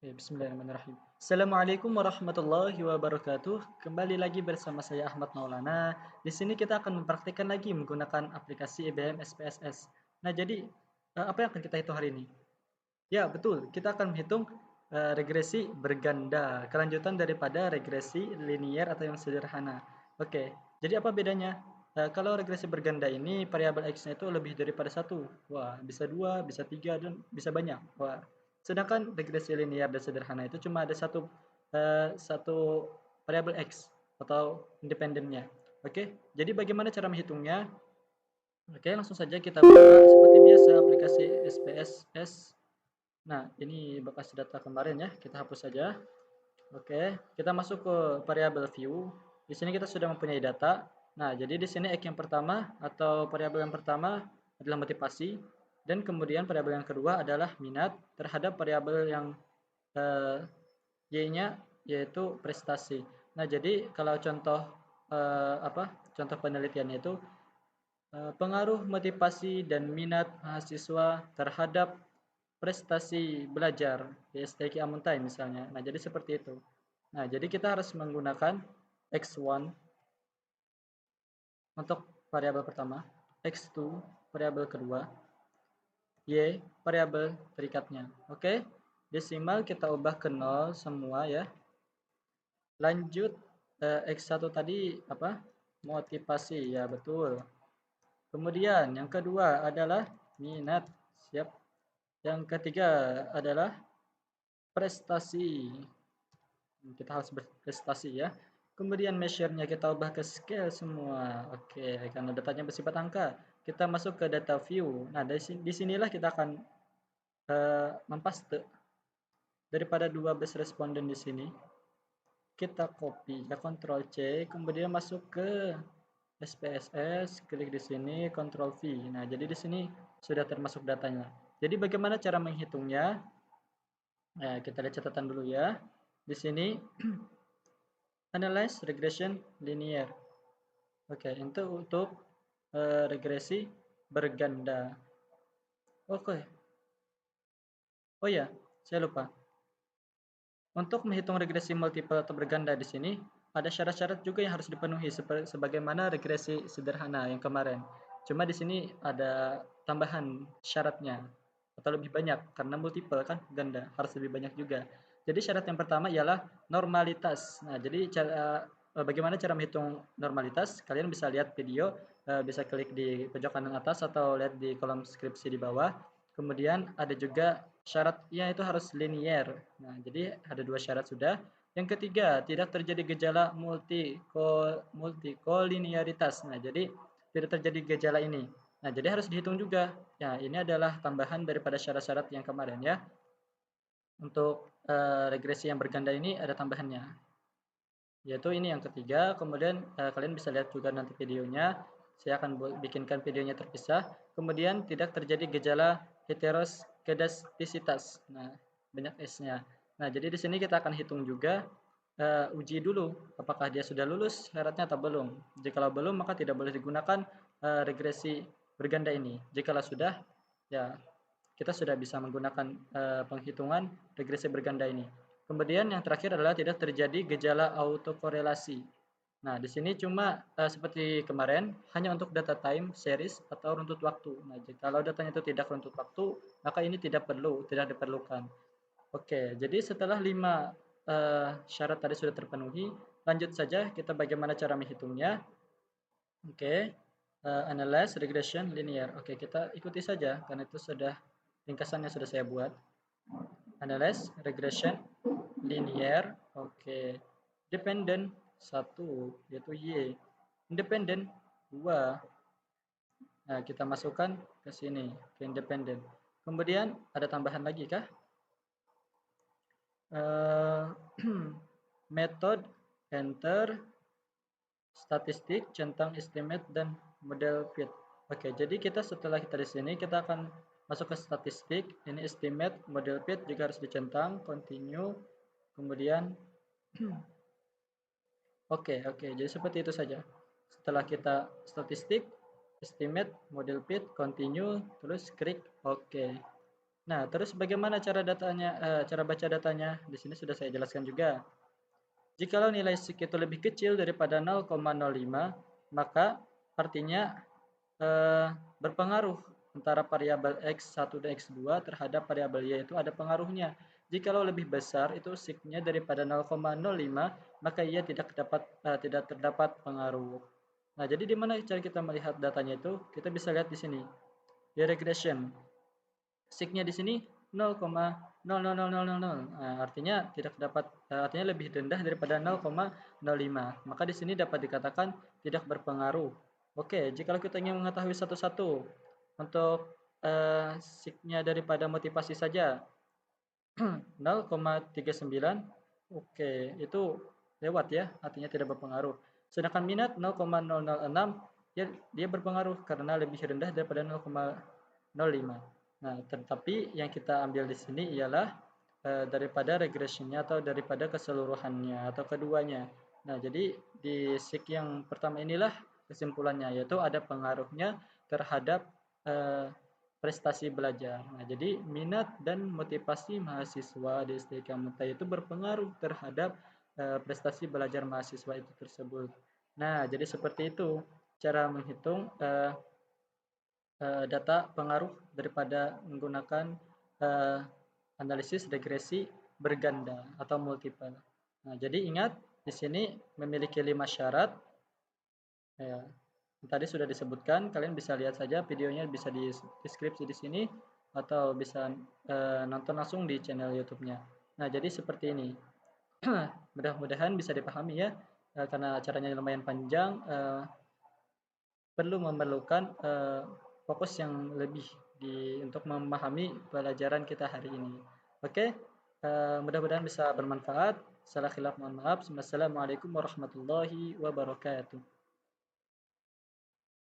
Bismillahirrahmanirrahim. Assalamualaikum warahmatullahi wabarakatuh. Kembali lagi bersama saya Ahmad Maulana. Di sini kita akan mempraktikkan lagi menggunakan aplikasi EBM SPSS. Nah, jadi apa yang akan kita hitung hari ini? Ya, betul. Kita akan menghitung regresi berganda, kelanjutan daripada regresi linier atau yang sederhana. Oke, jadi apa bedanya? Kalau regresi berganda ini variabel x-nya itu lebih daripada satu. Wah, bisa dua, bisa tiga, dan bisa banyak. Wah, sedangkan regresi linier dan sederhana itu cuma ada satu variabel x atau independennya. Oke, jadi bagaimana cara menghitungnya? Oke, langsung saja kita buka seperti biasa aplikasi SPSS. Nah, ini bekas data kemarin ya, kita hapus saja. Oke, kita masuk ke variabel view. Di sini kita sudah mempunyai data. Nah, jadi di sini X yang pertama atau variabel yang pertama adalah motivasi dan kemudian variabel yang kedua adalah minat terhadap variabel yang eh, Y-nya yaitu prestasi. Nah, jadi kalau contoh Contoh penelitiannya itu pengaruh motivasi dan minat mahasiswa terhadap prestasi belajar di STQ Amuntai misalnya. Nah, jadi seperti itu. Nah, jadi kita harus menggunakan X1 untuk variabel pertama, X2 variabel kedua, Y variabel terikatnya. Oke, desimal kita ubah ke 0 semua ya. Lanjut X1 tadi apa? Motivasi, ya betul. Kemudian yang kedua adalah minat, siap. Yang ketiga adalah prestasi. Kita harus berprestasi ya. Kemudian measure-nya kita ubah ke scale semua. Oke, karena datanya bersifat angka. Kita masuk ke data view. Nah, di sinilah kita akan mempaste daripada 12 responden di sini. Kita copy, ya Ctrl C, kemudian masuk ke SPSS, klik di sini, Ctrl V. Nah, jadi di sini sudah termasuk datanya. Jadi bagaimana cara menghitungnya? Nah, kita lihat catatan dulu ya. Di sini analyze regression linear. Oke, itu untuk regresi berganda. Oke. Oh ya, saya lupa. Untuk menghitung regresi multiple atau berganda di sini, ada syarat-syarat juga yang harus dipenuhi sebagaimana regresi sederhana yang kemarin. Cuma di sini ada tambahan syaratnya atau lebih banyak karena multiple kan ganda harus lebih banyak juga. Jadi syarat yang pertama ialah normalitas. Nah, jadi bagaimana cara menghitung normalitas? Kalian bisa lihat video, bisa klik di pojok kanan atas atau lihat di kolom deskripsi di bawah. Kemudian ada juga syaratnya itu harus linier. Nah, jadi ada dua syarat sudah. Yang ketiga, tidak terjadi gejala multikoliniaritas. Nah, jadi tidak terjadi gejala ini. Nah, jadi harus dihitung juga. Ya, ini adalah tambahan daripada syarat-syarat yang kemarin ya. Untuk regresi yang berganda ini ada tambahannya. Yaitu ini yang ketiga. Kemudian kalian bisa lihat juga nanti videonya. Saya akan bikinkan videonya terpisah. Kemudian tidak terjadi gejala heteroskedastisitas. Nah, banyak S-nya. Nah, jadi di sini kita akan hitung juga uji dulu apakah dia sudah lulus syaratnya atau belum. Jikalau belum maka tidak boleh digunakan regresi berganda ini. Jikalau sudah, ya kita sudah bisa menggunakan penghitungan regresi berganda ini. Kemudian yang terakhir adalah tidak terjadi gejala autokorelasi. Nah, di sini cuma seperti kemarin hanya untuk data time, series atau runtut waktu. Nah, kalau datanya itu tidak runtut waktu, maka ini tidak diperlukan. Oke, jadi setelah 5 syarat tadi sudah terpenuhi, lanjut saja kita bagaimana cara menghitungnya. Oke, analyze regression linear. Oke, kita ikuti saja karena itu sudah ringkasannya sudah saya buat. Analyze regression linear. Oke, dependent satu yaitu Y, independent 2. Nah, kita masukkan ke sini ke independent. Kemudian ada tambahan lagi kah? Uh, method enter statistik, centang estimate dan model fit. Oke, jadi kita setelah kita di sini kita akan masuk ke statistik, ini estimate, model fit juga harus dicentang, continue, kemudian oke, jadi seperti itu saja. Setelah kita statistik, estimate, model fit, continue, terus klik oke. Nah, terus bagaimana cara cara baca datanya? Di sini sudah saya jelaskan juga. Jikalau nilai SIK itu lebih kecil daripada 0,05, maka artinya berpengaruh antara variabel X1 dan X2 terhadap variabel Y itu ada pengaruhnya. Jikalau lebih besar itu SIK-nya daripada 0,05, maka ia tidak terdapat pengaruh. Nah, jadi di mana cara kita melihat datanya itu? Kita bisa lihat di sini. Di regression. SIG-nya di sini 0,00000. Nah, artinya artinya lebih rendah daripada 0,05. Maka di sini dapat dikatakan tidak berpengaruh. Oke, jika kita ingin mengetahui satu-satu untuk SIG-nya daripada motivasi saja 0,39. Oke, itu lewat ya, artinya tidak berpengaruh. Sedangkan minat 0,006, dia berpengaruh karena lebih rendah daripada 0,05. Nah, tetapi yang kita ambil di sini ialah daripada regressionnya atau daripada keseluruhannya atau keduanya. Nah, jadi di SIG yang pertama inilah kesimpulannya, yaitu ada pengaruhnya terhadap eh, prestasi belajar. Nah, jadi minat dan motivasi mahasiswa di STIK Mutai itu berpengaruh terhadap prestasi belajar mahasiswa itu tersebut. Nah, jadi seperti itu cara menghitung data pengaruh daripada menggunakan uh, analisis regresi berganda atau multiple. Nah, jadi ingat di sini memiliki 5 syarat. Ya, tadi sudah disebutkan, kalian bisa lihat saja videonya bisa di deskripsi di sini atau bisa nonton langsung di channel YouTube-nya. Nah, jadi seperti ini. Mudah-mudahan bisa dipahami ya, karena acaranya lumayan panjang. Perlu memerlukan fokus yang lebih untuk memahami pelajaran kita hari ini. Oke, mudah-mudahan bisa bermanfaat. Salah khilaf mohon maaf. Wassalamualaikum warahmatullahi wabarakatuh.